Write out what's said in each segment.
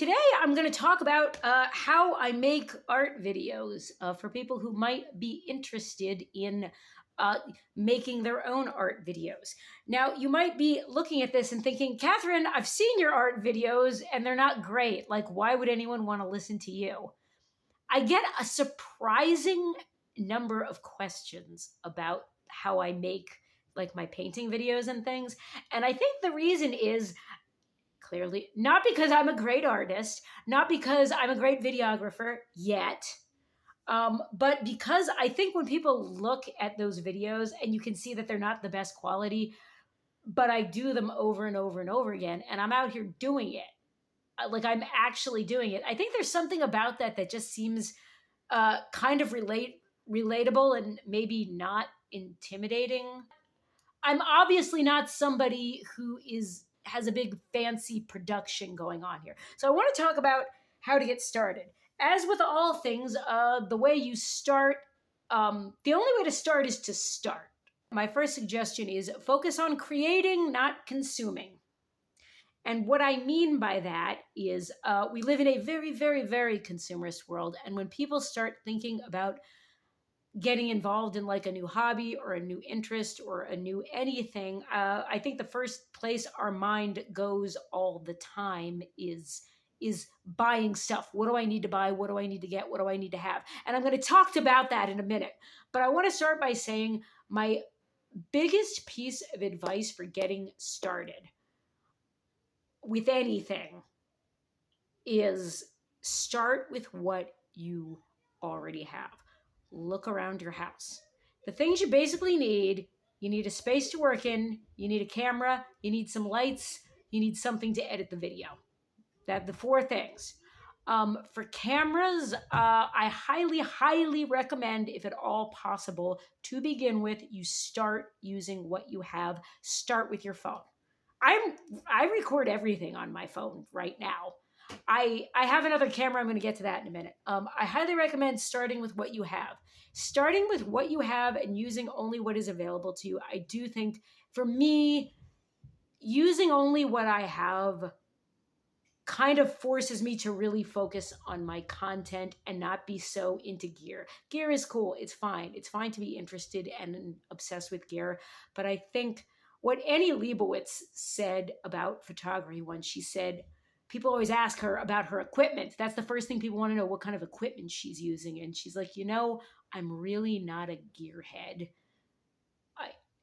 Today, I'm going to talk about how I make art videos for people who might be interested in uh, making their own art videos. Now, you might be looking at this and thinking, Catherine, I've seen your art videos and they're not great. Like, why would anyone want to listen to you? I get a surprising number of questions about how I make like my painting videos and things. And I think the reason is clearly not because I'm a great artist, not because I'm a great videographer yet, but because I think when people look at those videos and you can see that they're not the best quality, but I do them over and over and over again, and I'm out here doing it. Like I'm actually doing it. I think there's something about that that just seems kind of relatable and maybe not intimidating. I'm obviously not somebody who has a big fancy production going on here. So I want to talk about how to get started. As with all things, the way you start, the only way to start is to start. My first suggestion is focus on creating, not consuming. And what I mean by that is we live in a very, very, very consumerist world. And when people start thinking about getting involved in like a new hobby or a new interest or a new anything, I think the first place our mind goes all the time is buying stuff. What do I need to buy? What do I need to get? What do I need to have? And I'm going to talk about that in a minute. But I want to start by saying my biggest piece of advice for getting started with anything is start with what you already have. Look around your house. The things you basically need, you need a space to work in, you need a camera, you need some lights, you need something to edit the video. That the four things. For cameras, I highly, highly recommend, if at all possible, to begin with, you start using what you have. Start with your phone. I record everything on my phone right now. I have another camera. I'm going to get to that in a minute. I highly recommend starting with what you have. Starting with what you have and using only what is available to you. I do think, for me, using only what I have kind of forces me to really focus on my content and not be so into gear. Gear is cool. It's fine. It's fine to be interested and obsessed with gear. But I think what Annie Leibovitz said about photography once, she said, people always ask her about her equipment. That's the first thing people want to know, what kind of equipment she's using. And she's like, I'm really not a gearhead.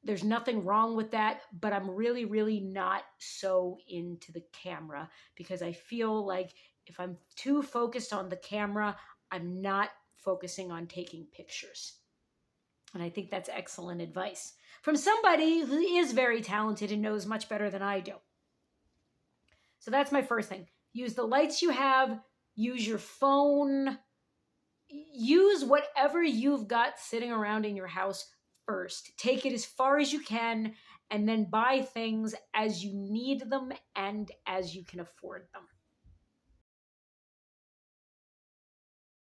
There's nothing wrong with that, but I'm really, really not so into the camera because I feel like if I'm too focused on the camera, I'm not focusing on taking pictures. And I think that's excellent advice from somebody who is very talented and knows much better than I do. So that's my first thing. Use the lights you have, use your phone, use whatever you've got sitting around in your house first. Take it as far as you can, and then buy things as you need them and as you can afford them.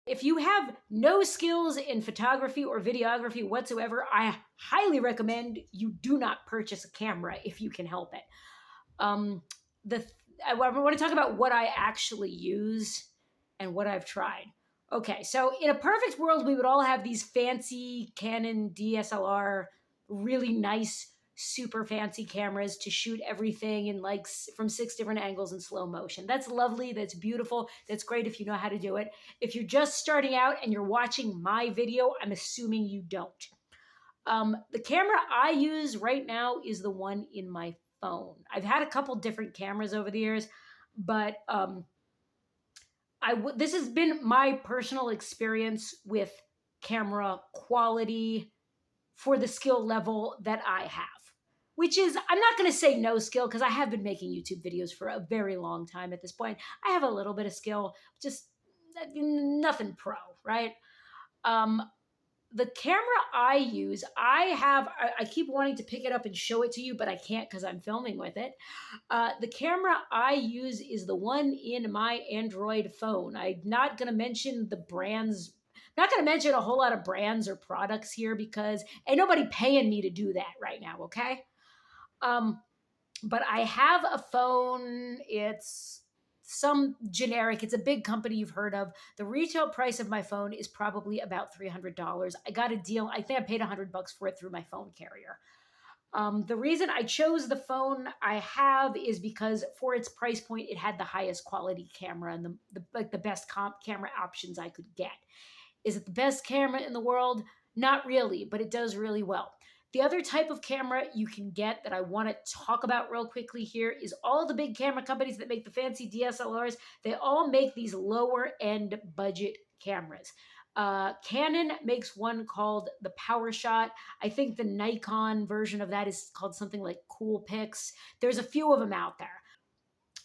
If you have no skills in photography or videography whatsoever, I highly recommend you do not purchase a camera if you can help it. I want to talk about what I actually use and what I've tried. Okay, so in a perfect world, we would all have these fancy Canon DSLR, really nice, super fancy cameras to shoot everything in like from 6 different angles in slow motion. That's lovely. That's beautiful. That's great if you know how to do it. If you're just starting out and you're watching my video, I'm assuming you don't. The camera I use right now is the one in my phone. I've had a couple different cameras over the years, but this has been my personal experience with camera quality for the skill level that I have, which is, I'm not going to say no skill because I have been making YouTube videos for a very long time at this point. I have a little bit of skill, just nothing pro, right? The camera I use, I keep wanting to pick it up and show it to you, but I can't because I'm filming with it. The camera I use is the one in my Android phone. I'm not going to mention the brands. I'm not going to mention a whole lot of brands or products here because ain't nobody paying me to do that right now, okay? But I have a phone. It's some generic, it's a big company you've heard of. The retail price of my phone is probably about $300. I got a deal. I think I paid $100 for it through my phone carrier. The reason I chose the phone I have is because for its price point, it had the highest quality camera and the best camera options I could get. Is it the best camera in the world? Not really, but it does really well. The other type of camera you can get that I want to talk about real quickly here is all the big camera companies that make the fancy DSLRs. They all make these lower end budget cameras. Canon makes one called the PowerShot. I think the Nikon version of that is called something like Coolpix. There's a few of them out there.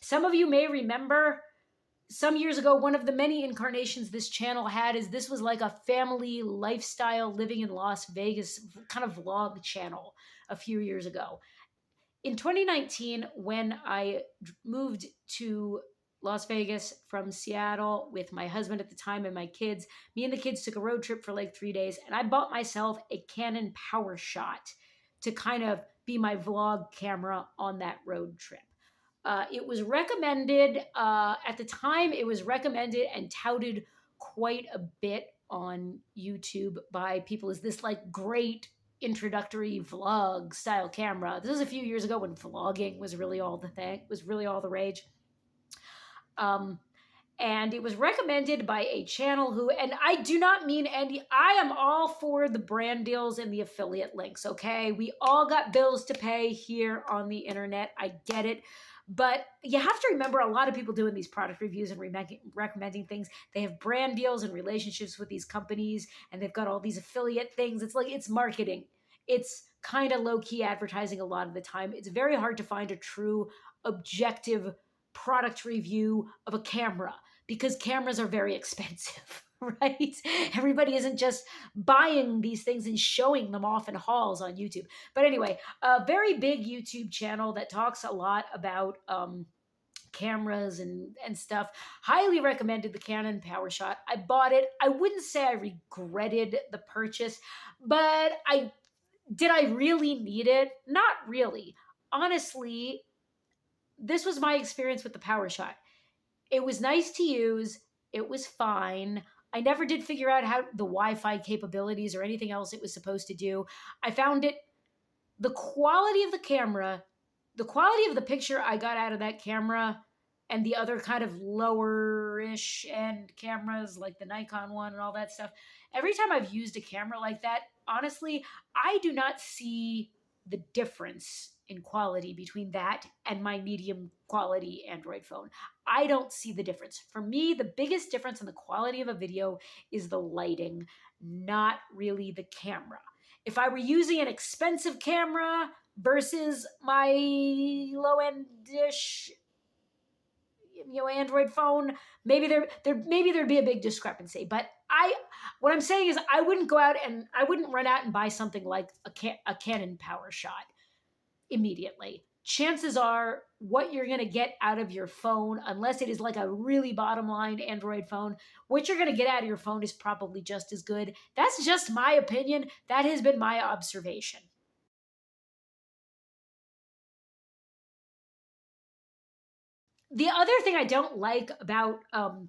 Some of you may remember some years ago, one of the many incarnations this channel had is this was like a family lifestyle living in Las Vegas kind of vlog channel a few years ago. In 2019, when I moved to Las Vegas from Seattle with my husband at the time and my kids, me and the kids took a road trip for like 3 days, and I bought myself a Canon PowerShot to kind of be my vlog camera on that road trip. It was recommended at the time, it was recommended and touted quite a bit on YouTube by people as this like great introductory vlog style camera. This was a few years ago when vlogging was really all the thing, was really all the rage. And it was recommended by a channel who, and I do not mean any, I am all for the brand deals and the affiliate links, okay? We all got bills to pay here on the internet. I get it. But you have to remember, a lot of people doing these product reviews and recommending things, they have brand deals and relationships with these companies, and they've got all these affiliate things. It's like, it's marketing. It's kind of low-key advertising a lot of the time. It's very hard to find a true objective product review of a camera because cameras are very expensive, right? Everybody isn't just buying these things and showing them off in hauls on YouTube. But anyway, a very big YouTube channel that talks a lot about cameras and stuff. Highly recommended the Canon PowerShot. I bought it. I wouldn't say I regretted the purchase, but did I really need it? Not really. Honestly, this was my experience with the PowerShot. It was nice to use. It was fine. I never did figure out how the Wi-Fi capabilities or anything else it was supposed to do. I found it, the quality of the camera, the quality of the picture I got out of that camera and the other kind of lower-ish end cameras like the Nikon one and all that stuff. Every time I've used a camera like that, honestly, I do not see the difference in quality between that and my medium quality Android phone. I don't see the difference. For me, the biggest difference in the quality of a video is the lighting, not really the camera. If I were using an expensive camera versus my low-end-ish Android phone, maybe there'd be a big discrepancy. But what I'm saying is I wouldn't run out and buy something like a Canon PowerShot immediately. Chances are what you're going to get out of your phone, unless it is like a really bottom line Android phone, what you're going to get out of your phone is probably just as good. That's just my opinion. That has been my observation. The other thing I don't like about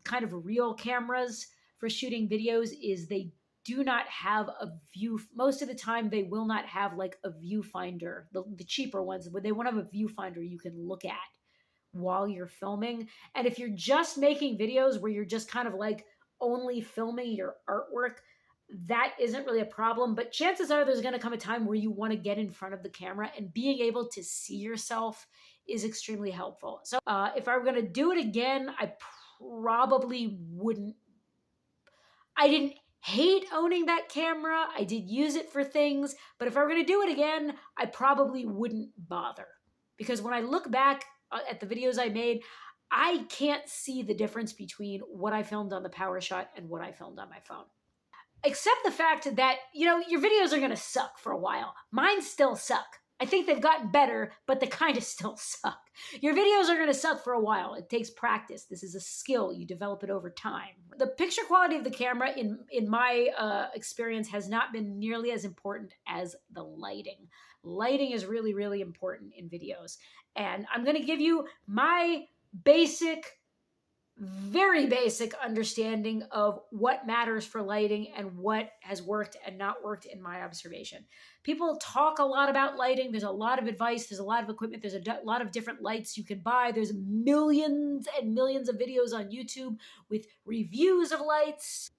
kind of real cameras for shooting videos is they do not have a view. Most of the time, they will not have like a viewfinder, the cheaper ones, but they won't have a viewfinder you can look at while you're filming. And if you're just making videos where you're just kind of like only filming your artwork, that isn't really a problem. But chances are there's going to come a time where you want to get in front of the camera, and being able to see yourself is extremely helpful. So if I were going to do it again, I probably wouldn't. I didn't hate owning that camera. I did use it for things, but if I were going to do it again, I probably wouldn't bother. Because when I look back at the videos I made, I can't see the difference between what I filmed on the PowerShot and what I filmed on my phone. Except the fact that, your videos are going to suck for a while. Mine still suck. I think they've gotten better, but they kind of still suck. Your videos are going to suck for a while. It takes practice. This is a skill. You develop it over time. The picture quality of the camera, in my experience, has not been nearly as important as the lighting. Lighting is really, really important in videos. And I'm going to give you my basic very basic understanding of what matters for lighting and what has worked and not worked in my observation. People talk a lot about lighting. There's a lot of advice. There's a lot of equipment. There's a lot of different lights you can buy. There's millions and millions of videos on YouTube with reviews of lights.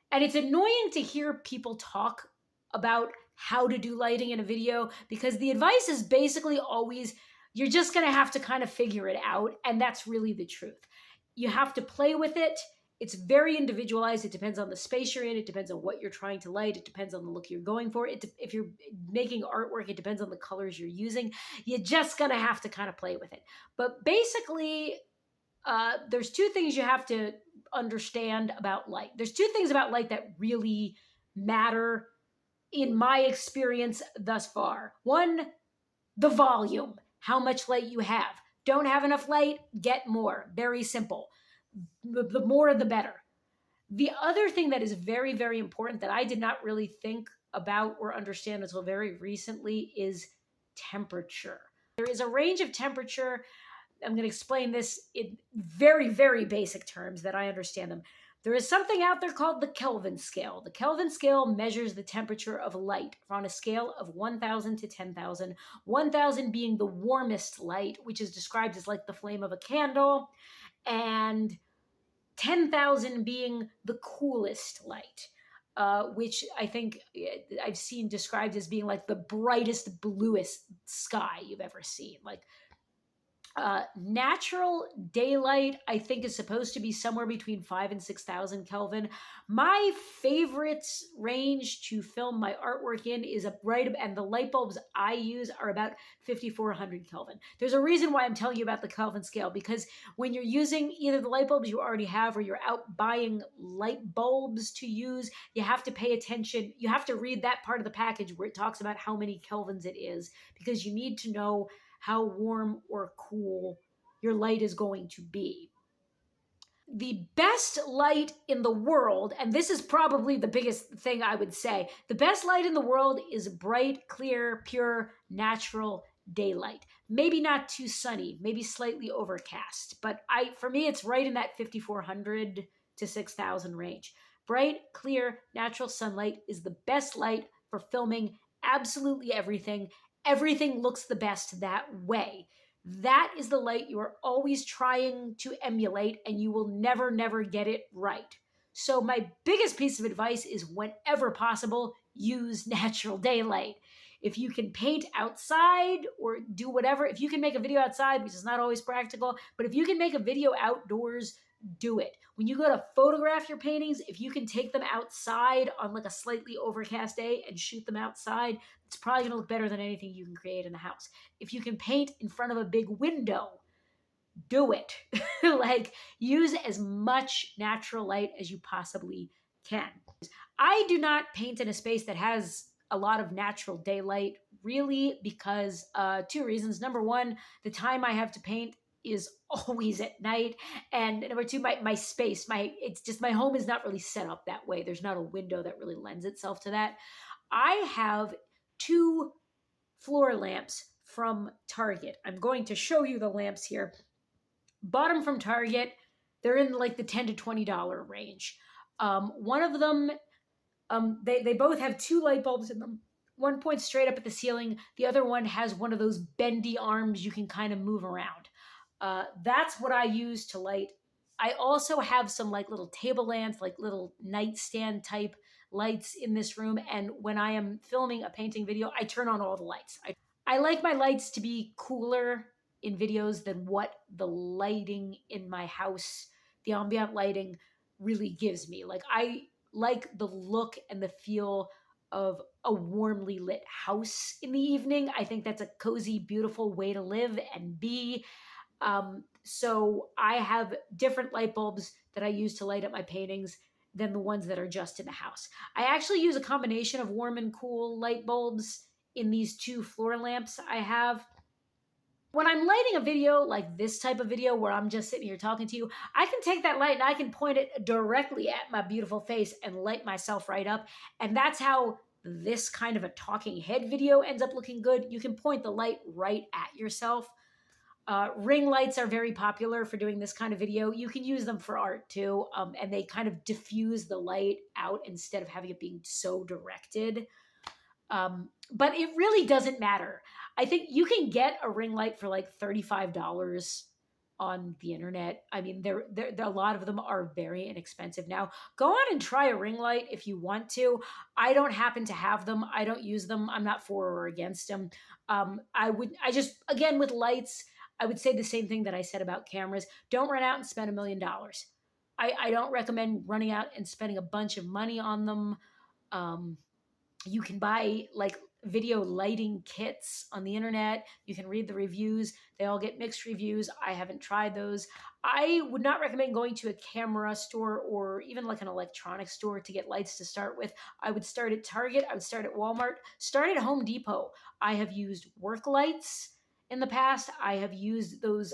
And it's annoying to hear people talk about how to do lighting in a video because the advice is basically always you're just going to have to kind of figure it out. And that's really the truth. You have to play with it. It's very individualized. It depends on the space you're in. It depends on what you're trying to light. It depends on the look you're going for. If you're making artwork, it depends on the colors you're using. You're just going to have to kind of play with it. But basically, there's two things you have to understand about light. There's two things about light that really matter in my experience thus far. One, the volume, how much light you have. Don't have enough light, get more. Very simple. The more, the better. The other thing that is very, very important that I did not really think about or understand until very recently is temperature. There is a range of temperature. I'm going to explain this in very, very basic terms that I understand them. There is something out there called the Kelvin scale. The Kelvin scale measures the temperature of light on a scale of 1,000 to 10,000, 1,000 being the warmest light, which is described as like the flame of a candle, and 10,000 being the coolest light. Which I think I've seen described as being like the brightest, bluest sky you've ever seen. Like natural daylight, I think, is supposed to be somewhere between 5 and 6,000 Kelvin. My favorite range to film my artwork in is and the light bulbs I use are about 5,400 Kelvin. There's a reason why I'm telling you about the Kelvin scale, because when you're using either the light bulbs you already have or you're out buying light bulbs to use, you have to pay attention. You have to read that part of the package where it talks about how many Kelvins it is, because you need to know how warm or cool your light is going to be. The best light in the world, and this is probably the biggest thing I would say, the best light in the world is bright, clear, pure, natural daylight. Maybe not too sunny, maybe slightly overcast, but for me, it's right in that 5,400 to 6,000 range. Bright, clear, natural sunlight is the best light for filming absolutely everything. Everything looks the best that way. That is the light you are always trying to emulate, and you will never, never get it right. So my biggest piece of advice is, whenever possible, use natural daylight. If you can paint outside or do whatever, if you can make a video outside, which is not always practical, but if you can make a video outdoors, do it. When you go to photograph your paintings, if you can take them outside on like a slightly overcast day and shoot them outside, it's probably going to look better than anything you can create in the house. If you can paint in front of a big window, do it. Like, use as much natural light as you possibly can. I do not paint in a space that has a lot of natural daylight, really, because two reasons. Number one, the time I have to paint is always at night, and number two, my space, it's just my home is not really set up that way. There's not a window that really lends itself to that. I have 2 floor lamps from Target. I'm going to show you the lamps here. Bought them from Target. They're in like the $10 to $20 range. One of them, they both have 2 light bulbs in them. One points straight up at the ceiling. The other one has one of those bendy arms you can kind of move around. That's what I use to light. I also have some like little table lamps, like little nightstand type lights in this room. And when I am filming a painting video, I turn on all the lights. I like my lights to be cooler in videos than what the lighting in my house, the ambient lighting, really gives me. Like, I like the look and the feel of a warmly lit house in the evening. I think that's a cozy, beautiful way to live and be. So I have different light bulbs that I use to light up my paintings than the ones that are just in the house. I actually use a combination of warm and cool light bulbs in these 2 floor lamps I have. When I'm lighting a video like this type of video where I'm just sitting here talking to you, I can take that light and I can point it directly at my beautiful face and light myself right up. And that's how this kind of a talking head video ends up looking good. You can point the light right at yourself. Ring lights are very popular for doing this kind of video. You can use them for art too, and they kind of diffuse the light out instead of having it being so directed. But it really doesn't matter. I think you can get a ring light for like $35 on the internet. I mean, a lot of them are very inexpensive now. Go on and try a ring light if you want to. I don't happen to have them. I don't use them. I'm not for or against them. I just, again, with lights, I would say the same thing that I said about cameras. Don't run out and spend $1 million. I don't recommend running out and spending a bunch of money on them. You can buy like video lighting kits on the internet. You can read the reviews. They all get mixed reviews. I haven't tried those. I would not recommend going to a camera store or even like an electronics store to get lights to start with. I would start at Target. I would start at Walmart. Start at Home Depot. I have used work lights in the past. I have used those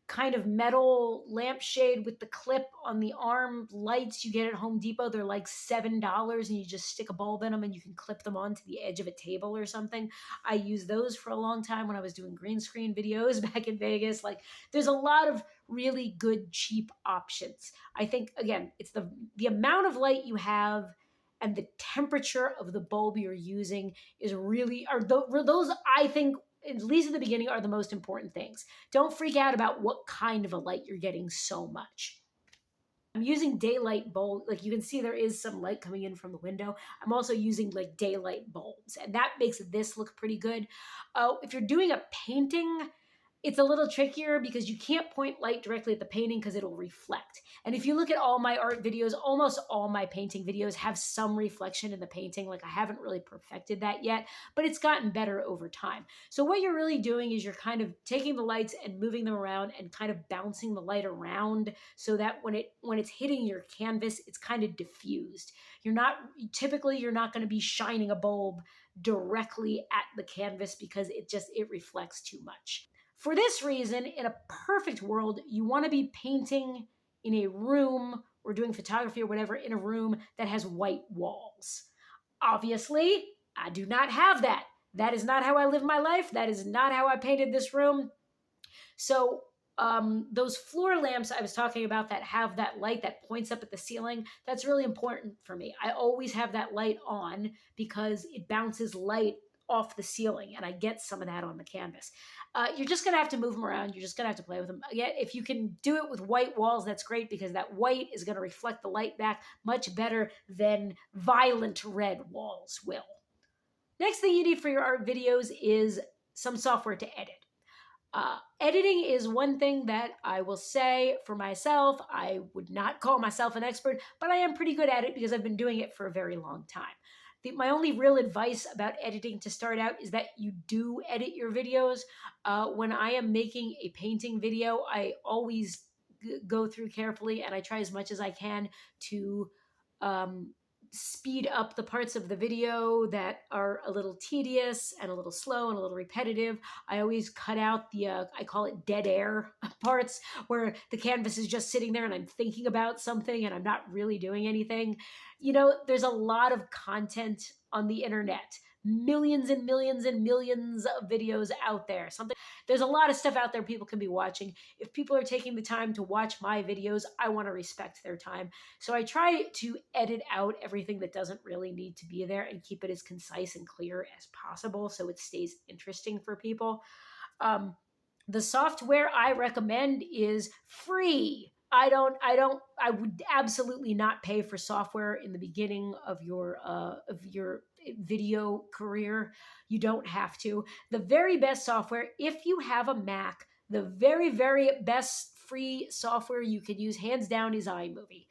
kind of metal lampshade with the clip on the arm lights you get at Home Depot. They're like $7 and you just stick a bulb in them and you can clip them onto the edge of a table or something. I used those for a long time when I was doing green screen videos back in Vegas. Like, there's a lot of really good cheap options. I think, again, it's the amount of light you have and the temperature of the bulb you're using is really, those, I think, at least in the beginning, are the most important things. Don't freak out about what kind of a light you're getting so much. I'm using daylight bulb. Like, you can see there is some light coming in from the window. I'm also using like daylight bulbs, and that makes this look pretty good. If you're doing a painting, it's a little trickier because you can't point light directly at the painting because it'll reflect. And if you look at all my art videos, almost all my painting videos have some reflection in the painting. Like, I haven't really perfected that yet, but it's gotten better over time. So what you're really doing is you're kind of taking the lights and moving them around and kind of bouncing the light around so that when it's hitting your canvas, it's kind of diffused. You're not going to be shining a bulb directly at the canvas because it reflects too much. For this reason, in a perfect world, you want to be painting in a room or doing photography or whatever in a room that has white walls. Obviously, I do not have that. That is not how I live my life. That is not how I painted this room. So those floor lamps I was talking about that have that light that points up at the ceiling, that's really important for me. I always have that light on because it bounces light off the ceiling and I get some of that on the canvas. You're just going to have to move them around. You're just going to have to play with them. Again, if you can do it with white walls, that's great because that white is going to reflect the light back much better than violent red walls will. Next thing you need for your art videos is some software to edit. Editing is one thing that I will say for myself. I would not call myself an expert, but I am pretty good at it because I've been doing it for a very long time. My only real advice about editing to start out is that you do edit your videos. When I am making a painting video, I always go through carefully and I try as much as I can to speed up the parts of the video that are a little tedious and a little slow and a little repetitive. I always cut out the, I call it dead air parts where the canvas is just sitting there and I'm thinking about something and I'm not really doing anything. You know, there's a lot of content on the internet, millions and millions and millions of videos out there. There's a lot of stuff out there people can be watching. If people are taking the time to watch my videos, I want to respect their time. So I try to edit out everything that doesn't really need to be there and keep it as concise and clear as possible so it stays interesting for people. The software I recommend is free. I would absolutely not pay for software in the beginning of your video career. You don't have to. The very best software, if you have a Mac, the very, very best free software you can use, hands down, is iMovie.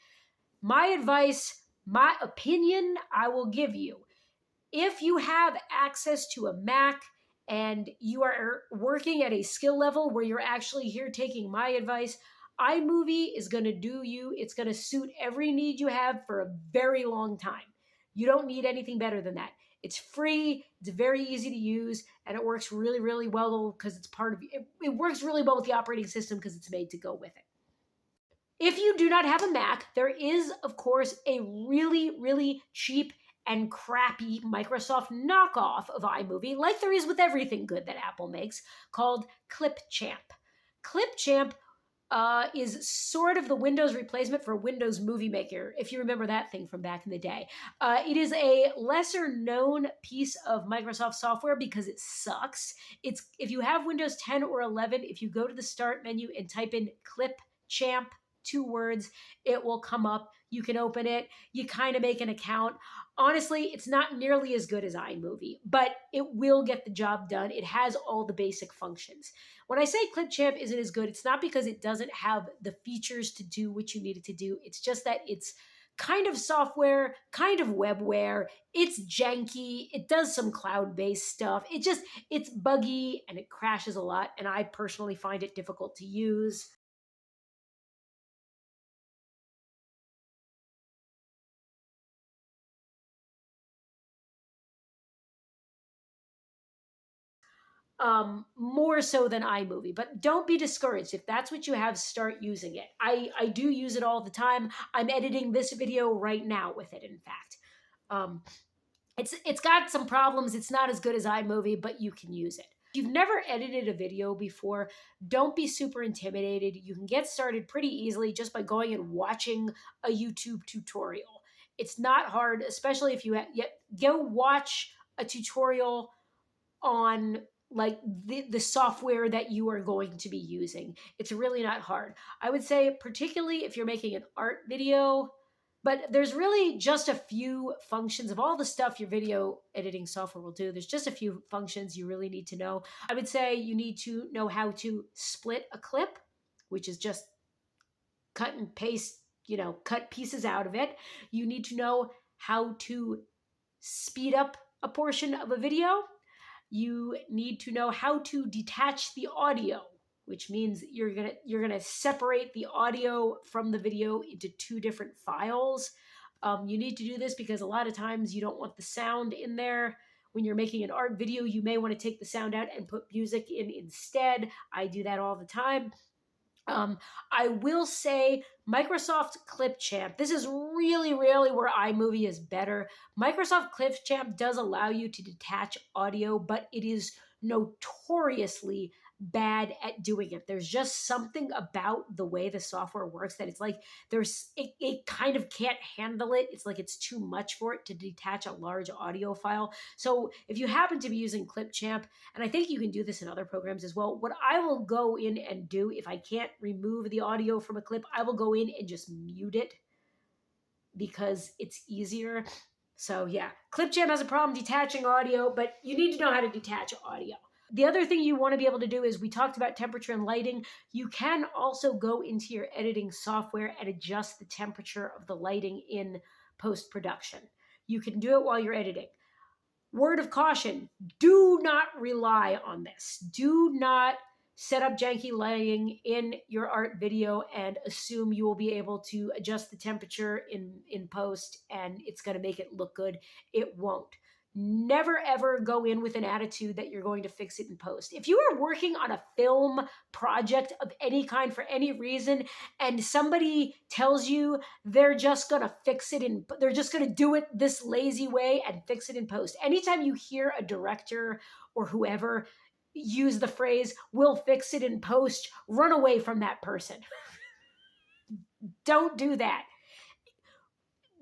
My advice, my opinion, I will give you. If you have access to a Mac and you are working at a skill level where you're actually here taking my advice, iMovie is going to do you. It's going to suit every need you have for a very long time. You don't need anything better than that. It's free, it's very easy to use, and it works really, really well because it's part of it works really well with the operating system because it's made to go with it. If you do not have a Mac, there is, of course, a really, really cheap and crappy Microsoft knockoff of iMovie, like there is with everything good that Apple makes, called Clipchamp. Clipchamp is sort of the Windows replacement for Windows Movie Maker, if you remember that thing from back in the day. It is a lesser known piece of Microsoft software because it sucks. It's if you have Windows 10 or 11, if you go to the Start menu and type in Clipchamp, 2 words, it will come up. You can open it. You kind of make an account. Honestly, it's not nearly as good as iMovie, but it will get the job done. It has all the basic functions. When I say Clipchamp isn't as good, it's not because it doesn't have the features to do what you need it to do. It's just that it's kind of software, kind of webware. It's janky. It does some cloud-based stuff. It's buggy and it crashes a lot. And I personally find it difficult to use. More so than iMovie. But don't be discouraged. If that's what you have, start using it. I do use it all the time. I'm editing this video right now with it, in fact. Um, it's got some problems. It's not as good as iMovie, but you can use it. If you've never edited a video before, don't be super intimidated. You can get started pretty easily just by going and watching a YouTube tutorial. It's not hard, especially if you go watch a tutorial on like the software that you are going to be using. It's really not hard. I would say, particularly if you're making an art video, but there's really just a few functions of all the stuff your video editing software will do. There's just a few functions you really need to know. I would say you need to know how to split a clip, which is just cut and paste, cut pieces out of it. You need to know how to speed up a portion of a video. You need to know how to detach the audio, which means you're gonna separate the audio from the video into two different files. You need to do this because a lot of times you don't want the sound in there. When you're making an art video, you may want to take the sound out and put music in instead. I do that all the time. I will say Microsoft Clipchamp. This is really where iMovie is better. Microsoft Clipchamp does allow you to detach audio, but it is notoriously bad at doing it. There's just something about the way the software works that it's like it kind of can't handle it. It's like it's too much for it to detach a large audio file. So if you happen to be using Clipchamp, and I think you can do this in other programs as well, what I will go in and do if I can't remove the audio from a clip, I will go in and just mute it because it's easier. So yeah, Clipchamp has a problem detaching audio, but you need to know how to detach audio. The other thing you want to be able to do is, we talked about temperature and lighting. You can also go into your editing software and adjust the temperature of the lighting in post-production. You can do it while you're editing. Word of caution, do not rely on this. Do not set up janky lighting in your art video and assume you will be able to adjust the temperature in post and it's going to make it look good. It won't. Never ever go in with an attitude that you're going to fix it in post. If you are working on a film project of any kind for any reason and somebody tells you they're just going to fix it they're just going to do it this lazy way and fix it in post. Anytime you hear a director or whoever use the phrase, "we'll fix it in post," run away from that person. Don't do that.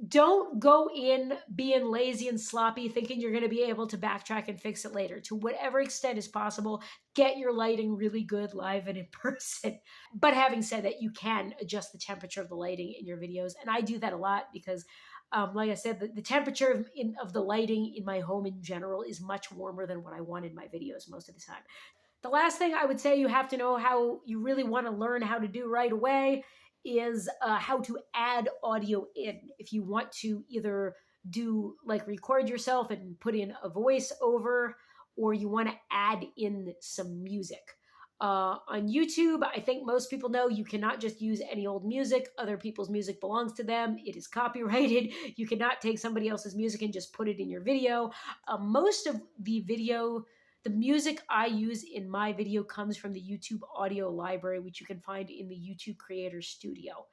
Don't go in being lazy and sloppy, thinking you're going to be able to backtrack and fix it later. To whatever extent is possible, get your lighting really good live and in person. But having said that, you can adjust the temperature of the lighting in your videos. And I do that a lot because, like I said, the temperature of the lighting in my home in general is much warmer than what I want in my videos most of the time. The last thing I would say you have to know, how you really want to learn how to do right away, is how to add audio in. If you want to either do like record yourself and put in a voice over, or you want to add in some music. On YouTube, I think most people know you cannot just use any old music. Other people's music belongs to them. It is copyrighted. You cannot take somebody else's music and just put it in your video. Most of the music I use in my video comes from the YouTube audio library, which you can find in the YouTube Creator Studio.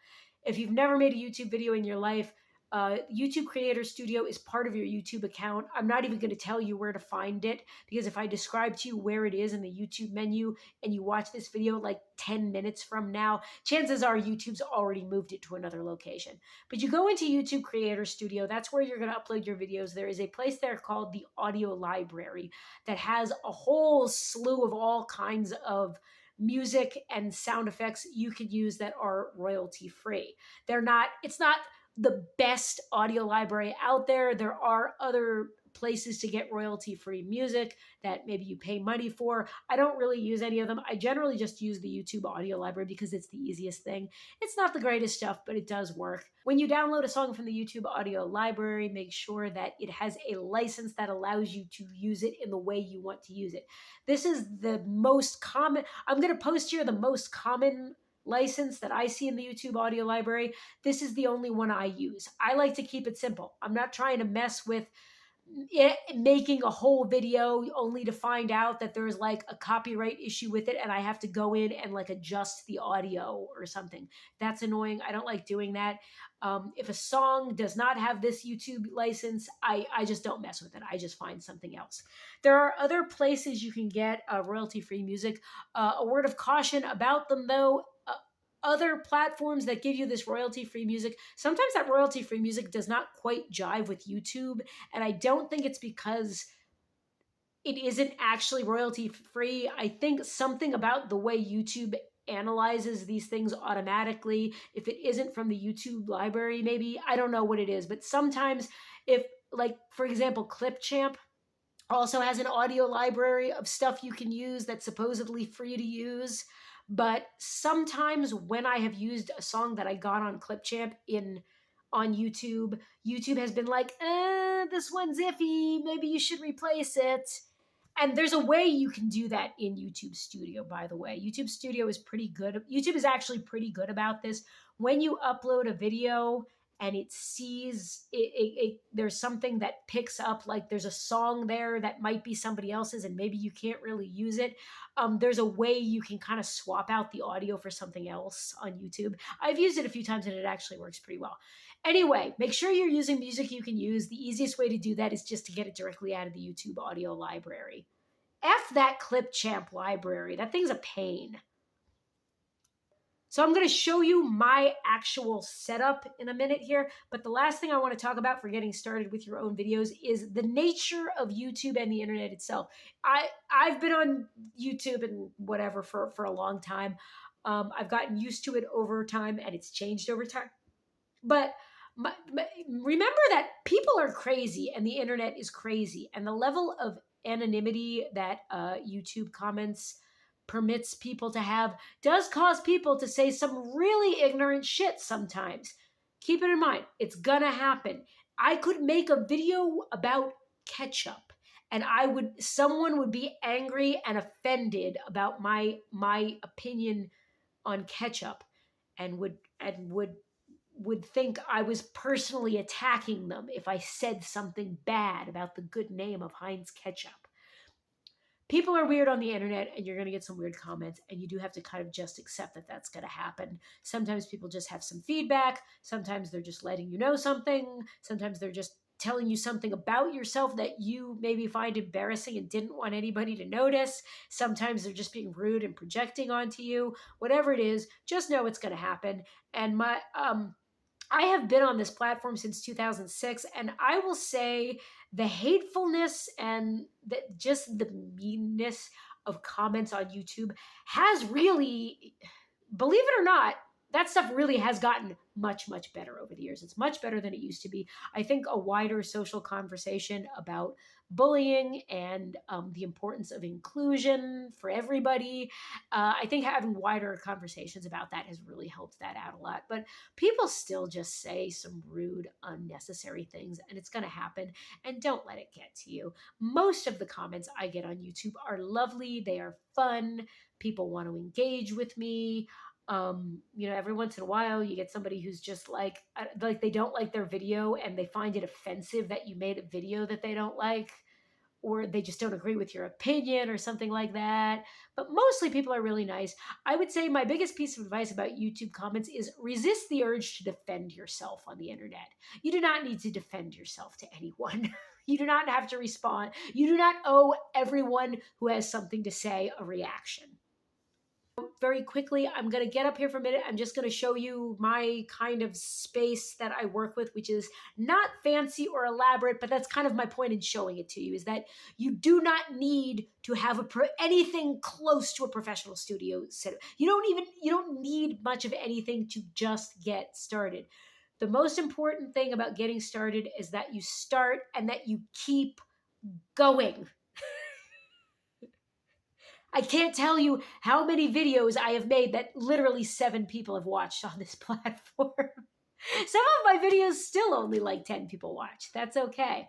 If you've never made a YouTube video in your life, YouTube Creator Studio is part of your YouTube account. I'm not even going to tell you where to find it, because if I describe to you where it is in the YouTube menu and you watch this video like 10 minutes from now, chances are YouTube's already moved it to another location. But you go into YouTube Creator Studio, that's where you're going to upload your videos. There is a place there called the Audio Library that has a whole slew of all kinds of music and sound effects you can use that are royalty free. It's not the best audio library out there. There are other places to get royalty free music that maybe you pay money for. I don't really use any of them. I generally just use the YouTube audio library because it's the easiest thing. It's not the greatest stuff, but it does work. When you download a song from the YouTube audio library, make sure that it has a license that allows you to use it in the way you want to use it. This is the most common. I'm going to post here the most common license that I see in the YouTube audio library. This is the only one I use. I like to keep it simple. I'm not trying to mess with making a whole video only to find out that there's like a copyright issue with it and I have to go in and like adjust the audio or something. That's annoying. I don't like doing that. If a song does not have this YouTube license, I just don't mess with it. I just find something else. There are other places you can get royalty-free music. A word of caution about them, though. Other platforms that give you this royalty-free music, sometimes that royalty-free music does not quite jive with YouTube. And I don't think it's because it isn't actually royalty free. I think something about the way YouTube analyzes these things automatically, if it isn't from the YouTube library, maybe, I don't know what it is, but sometimes if, like, for example, Clipchamp also has an audio library of stuff you can use that's supposedly free to use. But sometimes when I have used a song that I got on Clipchamp on YouTube, YouTube has been like, this one's iffy, maybe you should replace it. And there's a way you can do that in YouTube Studio, by the way. YouTube Studio is pretty good. YouTube is actually pretty good about this. When you upload a video and it sees there's something that picks up, like there's a song there that might be somebody else's and maybe you can't really use it. There's a way you can kind of swap out the audio for something else on YouTube. I've used it a few times and it actually works pretty well. Anyway, make sure you're using music you can use. The easiest way to do that is just to get it directly out of the YouTube audio library. F that Clipchamp library. That thing's a pain. So I'm going to show you my actual setup in a minute here. But the last thing I want to talk about for getting started with your own videos is the nature of YouTube and the internet itself. I've been on YouTube and whatever for a long time. I've gotten used to it over time and it's changed over time. But remember that people are crazy and the internet is crazy. And the level of anonymity that YouTube comments permits people to have does cause people to say some really ignorant shit sometimes. Keep it in mind. It's gonna happen. I could make a video about ketchup and someone would be angry and offended about my opinion on ketchup and would think I was personally attacking them if I said something bad about the good name of Heinz ketchup. People are weird on the internet and you're going to get some weird comments and you do have to kind of just accept that that's going to happen. Sometimes people just have some feedback. Sometimes they're just letting you know something. Sometimes they're just telling you something about yourself that you maybe find embarrassing and didn't want anybody to notice. Sometimes they're just being rude and projecting onto you. Whatever it is, just know it's going to happen. And I have been on this platform since 2006, and I will say the hatefulness and just the meanness of comments on YouTube has really, believe it or not, that stuff really has gotten much, much better over the years. It's much better than it used to be. I think a wider social conversation about bullying and the importance of inclusion for everybody. I think having wider conversations about that has really helped that out a lot. But people still just say some rude, unnecessary things, and it's going to happen. And don't let it get to you. Most of the comments I get on YouTube are lovely. They are fun. People want to engage with me. Every once in a while you get somebody who's just like they don't like their video and they find it offensive that you made a video that they don't like. or they just don't agree with your opinion or something like that. But mostly people are really nice. I would say my biggest piece of advice about YouTube comments is resist the urge to defend yourself on the internet. You do not need to defend yourself to anyone. You do not have to respond. You do not owe everyone who has something to say a reaction. Very quickly, I'm going to get up here for a minute. I'm just going to show you my kind of space that I work with, which is not fancy or elaborate, but that's kind of my point in showing it to you, is that you do not need to have anything close to a professional studio setup. You don't need much of anything to just get started. The most important thing about getting started is that you start and that you keep going. I can't tell you how many videos I have made that literally 7 people have watched on this platform. Some of my videos still only like 10 people watch. That's okay.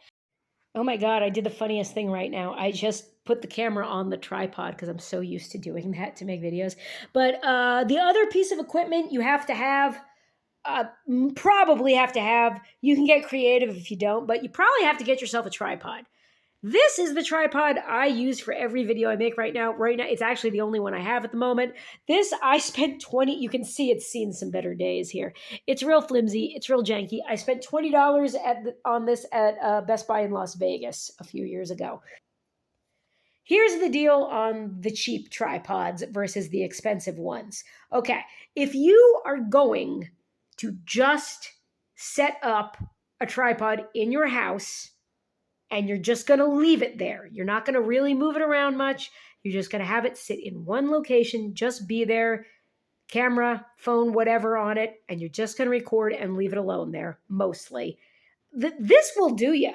Oh my God, I did the funniest thing right now. I just put the camera on the tripod because I'm so used to doing that to make videos. But the other piece of equipment you have to have, probably have to have, you can get creative if you don't, but you probably have to get yourself a tripod. This is the tripod I use for every video I make right now. Right now, it's actually the only one I have at the moment. This, I spent 20, you can see it's seen some better days here. It's real flimsy, it's real janky. I spent $20 on this at Best Buy in Las Vegas a few years ago. Here's the deal on the cheap tripods versus the expensive ones. Okay, if you are going to just set up a tripod in your house, and you're just going to leave it there. You're not going to really move it around much. You're just going to have it sit in one location, just be there, camera, phone, whatever on it, and you're just going to record and leave it alone there, mostly. This will do you.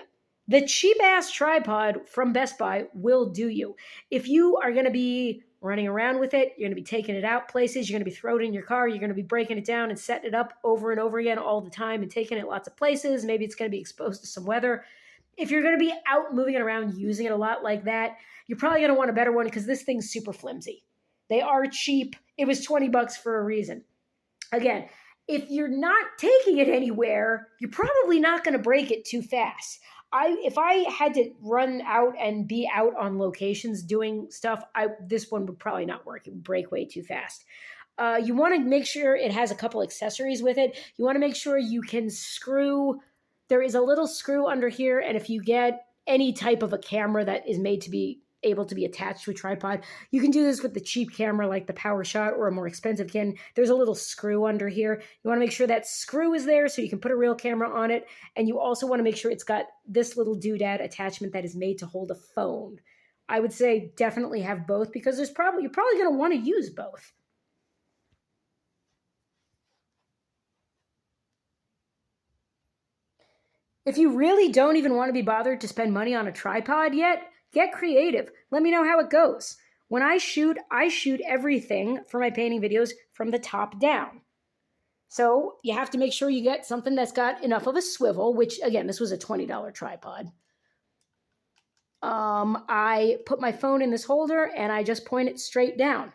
The cheap-ass tripod from Best Buy will do you. If you are going to be running around with it, you're going to be taking it out places, you're going to be throwing it in your car, you're going to be breaking it down and setting it up over and over again all the time and taking it lots of places. Maybe it's going to be exposed to some weather. If you're going to be out moving it around using it a lot like that, you're probably going to want a better one because this thing's super flimsy. They are cheap. It was $20 for a reason. Again, if you're not taking it anywhere, you're probably not going to break it too fast. If I had to run out and be out on locations doing stuff, this one would probably not work. It would break way too fast. You want to make sure it has a couple accessories with it. You want to make sure you can screw. There is a little screw under here, and if you get any type of a camera that is made to be able to be attached to a tripod, you can do this with the cheap camera like the PowerShot or a more expensive Canon. There's a little screw under here. You want to make sure that screw is there so you can put a real camera on it, and you also want to make sure it's got this little doodad attachment that is made to hold a phone. I would say definitely have both because you're probably going to want to use both. If you really don't even want to be bothered to spend money on a tripod yet, get creative. Let me know how it goes. When I shoot everything for my painting videos from the top down. So you have to make sure you get something that's got enough of a swivel, which again, this was a $20 tripod. I put my phone in this holder and I just point it straight down.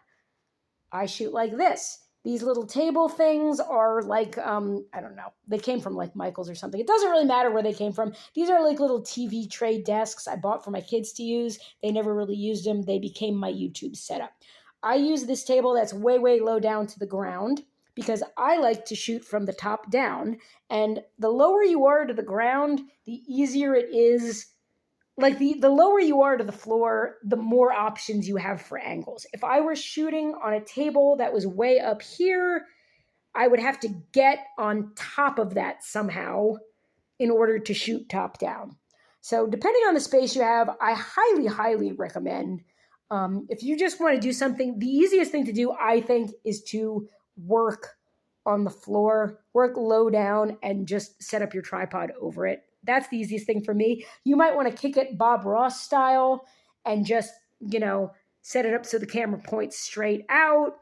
I shoot like this. These little table things are like, I don't know, they came from like Michael's or something. It doesn't really matter where they came from. These are like little TV tray desks I bought for my kids to use. They never really used them. They became my YouTube setup. I use this table that's way, way low down to the ground because I like to shoot from the top down. And the lower you are to the ground, the easier it is. Like the lower you are to the floor, the more options you have for angles. If I were shooting on a table that was way up here, I would have to get on top of that somehow in order to shoot top down. So depending on the space you have, I highly, highly recommend. If you just want to do something, the easiest thing to do, I think, is to work on the floor, work low down, and just set up your tripod over it. That's the easiest thing for me. You might want to kick it Bob Ross style and just, set it up so the camera points straight out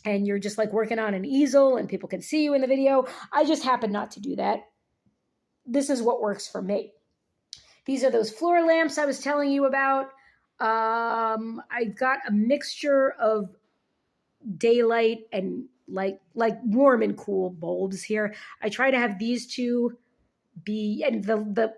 and you're just like working on an easel and people can see you in the video. I just happen not to do that. This is what works for me. These are those floor lamps I was telling you about. I got a mixture of daylight and like warm and cool bulbs here. I try to have these two be, and the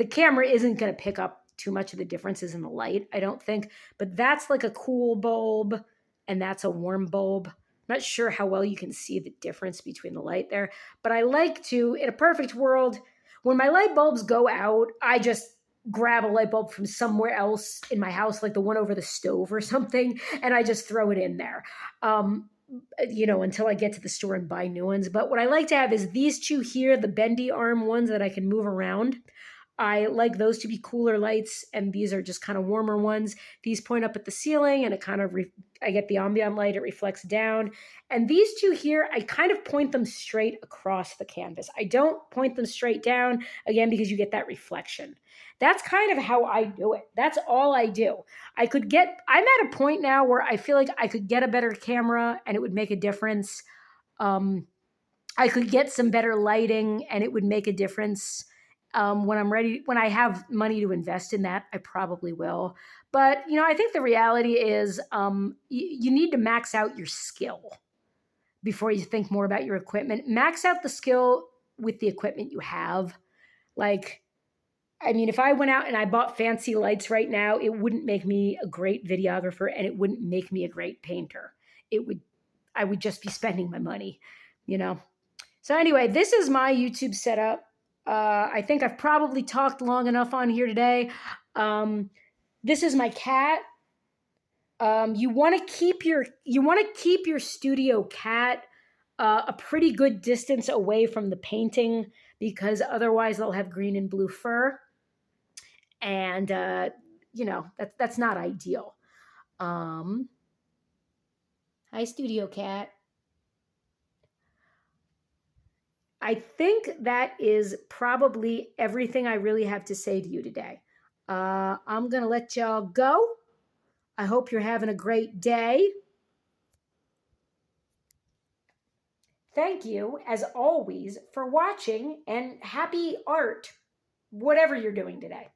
camera isn't going to pick up too much of the differences in the light, I don't think. But that's like a cool bulb and that's a warm bulb. Not sure how well you can see the difference between the light there, but I like to, in a perfect world, when my light bulbs go out, I just grab a light bulb from somewhere else in my house, like the one over the stove or something, and I just throw it in there. Until I get to the store and buy new ones. But what I like to have is these two here, the bendy arm ones that I can move around. I like those to be cooler lights, and these are just kind of warmer ones. These point up at the ceiling, and it kind of I get the ambient light, it reflects down. And these two here, I kind of point them straight across the canvas. I don't point them straight down, again, because you get that reflection. That's kind of how I do it. That's all I do. I'm at a point now where I feel like I could get a better camera and it would make a difference. I could get some better lighting and it would make a difference. When I have money to invest in that, I probably will. But, I think the reality is you need to max out your skill before you think more about your equipment. Max out the skill with the equipment you have. If I went out and I bought fancy lights right now, it wouldn't make me a great videographer and it wouldn't make me a great painter. I would just be spending my money, So anyway, this is my YouTube setup. I think I've probably talked long enough on here today. This is my cat. You want to keep your studio cat a pretty good distance away from the painting because otherwise they'll have green and blue fur, and that's not ideal. Hi, studio cat. I think that is probably everything I really have to say to you today. I'm going to let y'all go. I hope you're having a great day. Thank you, as always, for watching, and happy art, whatever you're doing today.